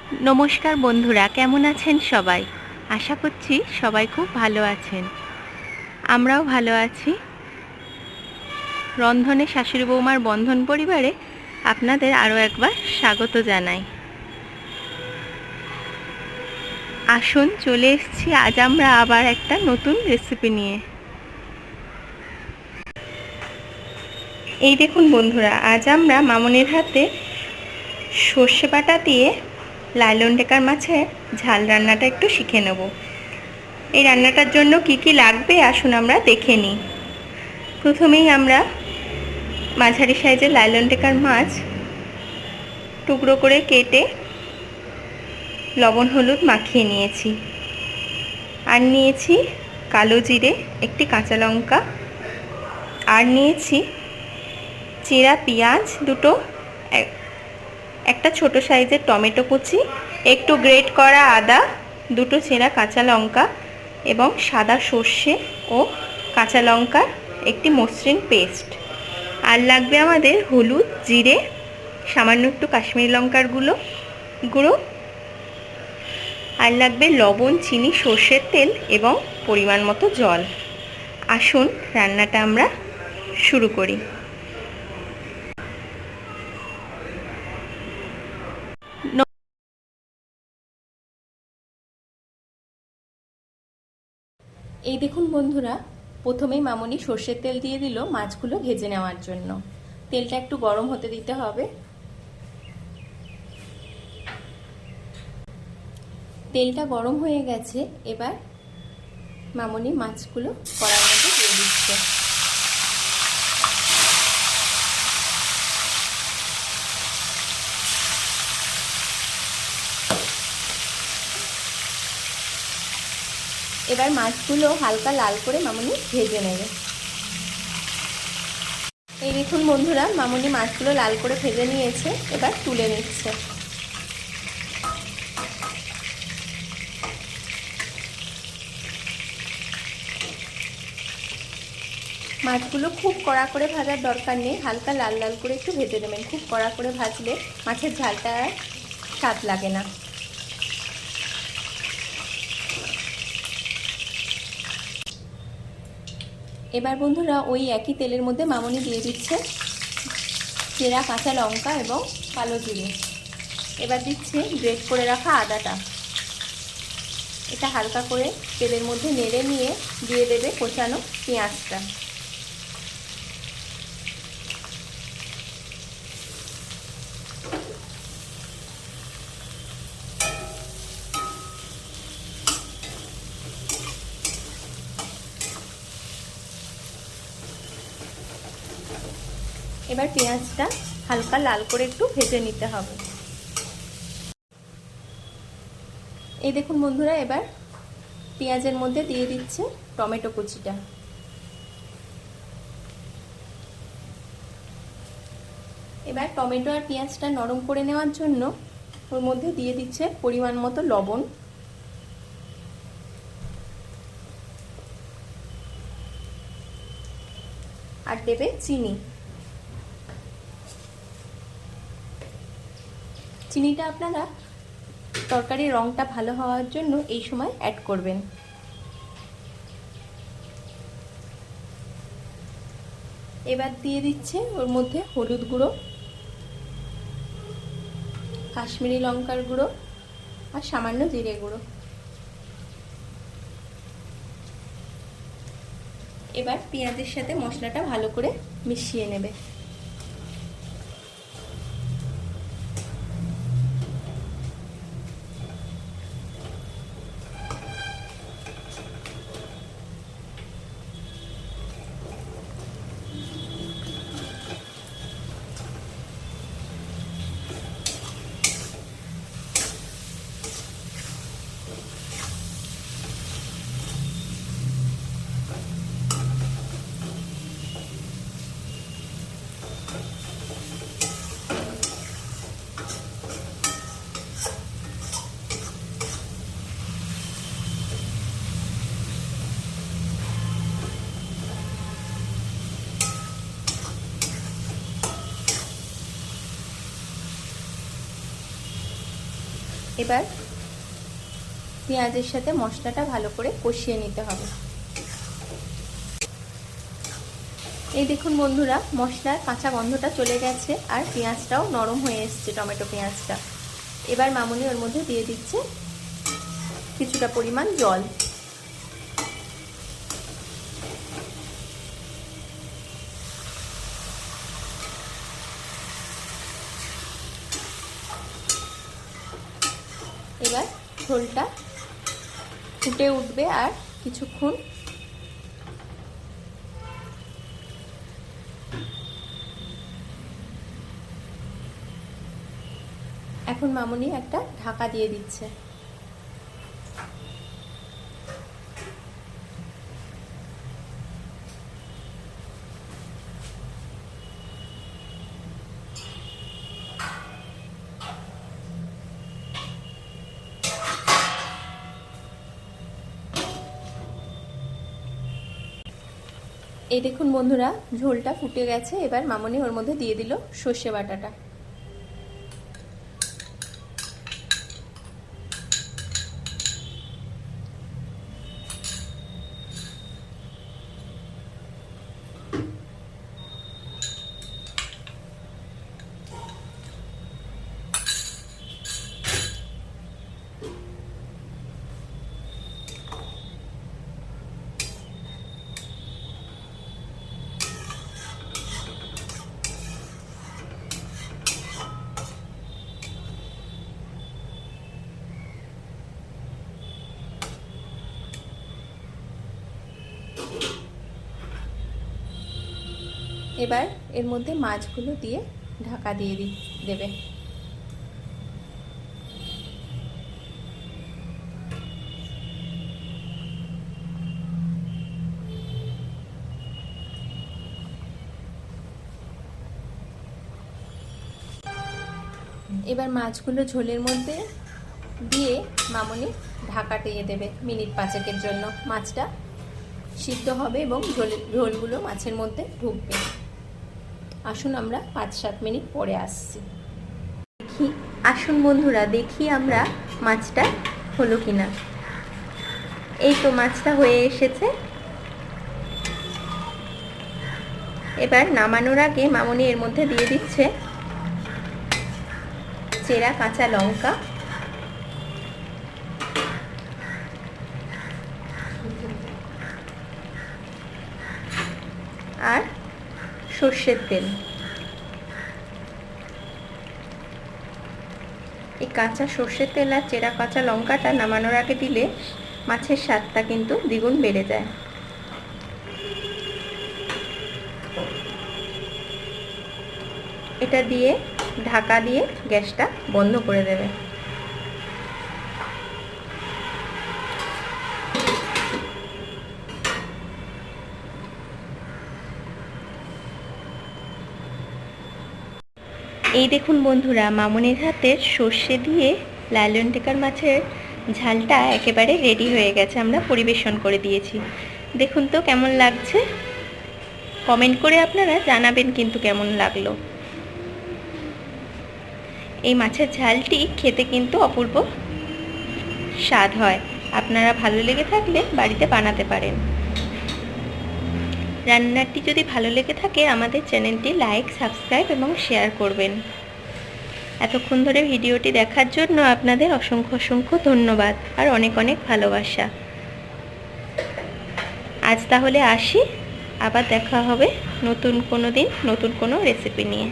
নমস্কার বন্ধুরা, কেমন আছেন সবাই? আশা করছি সবাই খুব ভালো আছেন। আমরাও ভালো আছি। রন্ধনে শাশুড়ি বৌমার বন্ধন পরিবারে আপনাদের আরও একবার স্বাগত জানাই। আসুন, চলে এসেছি আজ আমরা আবার একটা নতুন রেসিপি নিয়ে। এই দেখুন বন্ধুরা, আজ আমরা মামনির হাতে সর্ষে বাটা দিয়ে লাইলন ডেকার মাছের ঝাল রান্নাটা একটু শিখে নেব। এই রান্নাটার জন্য কি কি লাগবে আসুন আমরা দেখে নিই। প্রথমেই আমরা মাঝারি সাইজের লাইলন ডেকার মাছ টুকরো করে কেটে লবণ হলুদ মাখিয়ে নিয়েছি। আর নিয়েছি কালো জিরে, একটি কাঁচা লঙ্কা, আর নিয়েছি চেরা পেঁয়াজ দুটো, একটা ছোট সাইজের টমেটো কুচি, একটু গ্রেট করা আদা, দুটো চেরা কাঁচা লঙ্কা এবং সাদা সর্ষে ও কাঁচা লঙ্কার একটি মসৃণ পেস্ট। আর লাগবে আমাদের হলুদ, জিরে, সামান্য একটু কাশ্মীরি লঙ্কার গুঁড়ো, আর লাগবে লবণ, চিনি, সর্ষের তেল এবং পরিমাণ মতো জল। আসুন রান্নাটা আমরা শুরু করি। এই দেখুন বন্ধুরা, প্রথমেই মামনি সর্ষের তেল দিয়ে দিল মাছগুলো ভেজে নেওয়ার জন্য। তেলটা একটু গরম হতে দিতে হবে। তেলটা গরম হয়ে গেছে, এবার মামনি মাছগুলো কড়াইয়ের মধ্যে দিয়ে দিচ্ছে। এবার মাছগুলো হালকা লাল করে মামনি ভেজে নেবে। এই দেখুন বন্ধুরা, মামনি মাছগুলো লাল করে ভেজে নিয়েছে, এবার তুলে নিচ্ছে। মাছগুলো খুব কড়া করে ভাজার দরকার নেই, হালকা লাল লাল করে একটু ভেজে নেবেন। খুব কড়া করে ভাজলে মাছের ঝালটা স্বাদ লাগে না। এবার বন্ধুরা ওই একই তেলের মধ্যে মামনি দিয়ে দিচ্ছে চেরা কাঁচা লঙ্কা এবং কালো জিরে। এবার দিচ্ছে গ্রেট করে রাখা আদাটা। এটা হালকা করে তেলের মধ্যে নেড়ে নিয়ে দিয়ে দেবে কোচানো পেঁয়াজটা। এবার পেঁয়াজটা হালকা লাল করে একটু ভেজে নিতে হবে। এই দেখুন বন্ধুরা, এবার পেঁয়াজের মধ্যে দিয়ে দিচ্ছে টমেটো কুচিটা। এবার টমেটো আর পেঁয়াজটা নরম করে নেওয়ার জন্য ওর মধ্যে দিয়ে দিচ্ছে পরিমাণ মতো লবণ, আর দেবে চিনি। চিনিটা আপনারা তরকারির রঙটা ভালো হওয়ার জন্য এই সময় অ্যাড করবেন। এবার দিয়ে দিচ্ছে ওর মধ্যে হলুদ গুঁড়ো, কাশ্মীরি লঙ্কার গুঁড়ো আর সামান্য জিরে গুঁড়ো। এবার পেঁয়াজের সাথে মশলাটা ভালো করে মিশিয়ে নেবে। এবার পেঁয়াজের সাথে মশলাটা ভালো করে কষিয়ে নিতে হবে। এই দেখুন বন্ধুরা, মশলার কাঁচা গন্ধটা চলে গেছে আর পেঁয়াজটাও নরম হয়ে এসছে, টমেটো পেঁয়াজটা। এবার মামুনি ওর মধ্যে দিয়ে দিচ্ছে কিছুটা পরিমাণ জল। এবার ঝোলটা ফুটে উঠবে আর কিছুক্ষণ এখন মামুনি একটা ঢাকা দিয়ে দিচ্ছে। এই দেখুন বন্ধুরা, ঝোলটা ফুটে গেছে। এবার মামুনি ওর মধ্যে দিয়ে দিল সর্ষে বাটাটা। এবার এর মধ্যে মাছগুলো দিয়ে ঢাকা দিয়ে দেবে। এবার মাছগুলো ঝোলের মধ্যে দিয়ে মামুনি ঢাকা দিয়ে দেবে মিনিট 5-এর জন্য। মাছটা সিদ্ধ হবে এবং ঝোলগুলো মাছের মধ্যে ঢুকবে। আসুন আমরা 5-7 মিনিট পরে আসছি। আসুন বন্ধুরা, দেখি আমরা মাছটা হলো কিনা। এই তো মাছটা হয়ে এসেছে। এবার নামানোর আগে মামুনি এর মধ্যে দিয়ে দিচ্ছে চেরা কাঁচা লঙ্কা আর সর্ষের তেল। এই কাঁচা সর্ষের তেল আর চেরা কাঁচা লঙ্কাটা নামানোর আগে দিলে মাছের স্বাদটা কিন্তু দ্বিগুণ বেড়ে যায়। এটা দিয়ে ঢাকা দিয়ে গ্যাসটা বন্ধ করে দেবে। এই দেখুন বন্ধুরা, মামুনির হাতের সর্ষে দিয়ে লায়লন টিকার মাছের ঝালটা একেবারে রেডি হয়ে গেছে। আমরা পরিবেশন করে দিয়েছি। দেখুন তো কেমন লাগছে, কমেন্ট করে আপনারা জানাবেন কিন্তু কেমন লাগলো। এই মাছের ঝালটি খেতে কিন্তু অপূর্ব স্বাদ হয়। আপনারা ভালো লেগে থাকলে বাড়িতে বানাতে পারেন। রান্নাটি যদি ভালো লেগে থাকে আমাদের চ্যানেলটি লাইক, সাবস্ক্রাইব এবং শেয়ার করবেন। এতক্ষণ ধরে ভিডিওটি দেখার জন্য আপনাদের অসংখ্য অসংখ্য ধন্যবাদ আর অনেক অনেক ভালোবাসা। আজ তাহলে আসি, আবার দেখা হবে নতুন কোনো দিন নতুন কোনো রেসিপি নিয়ে।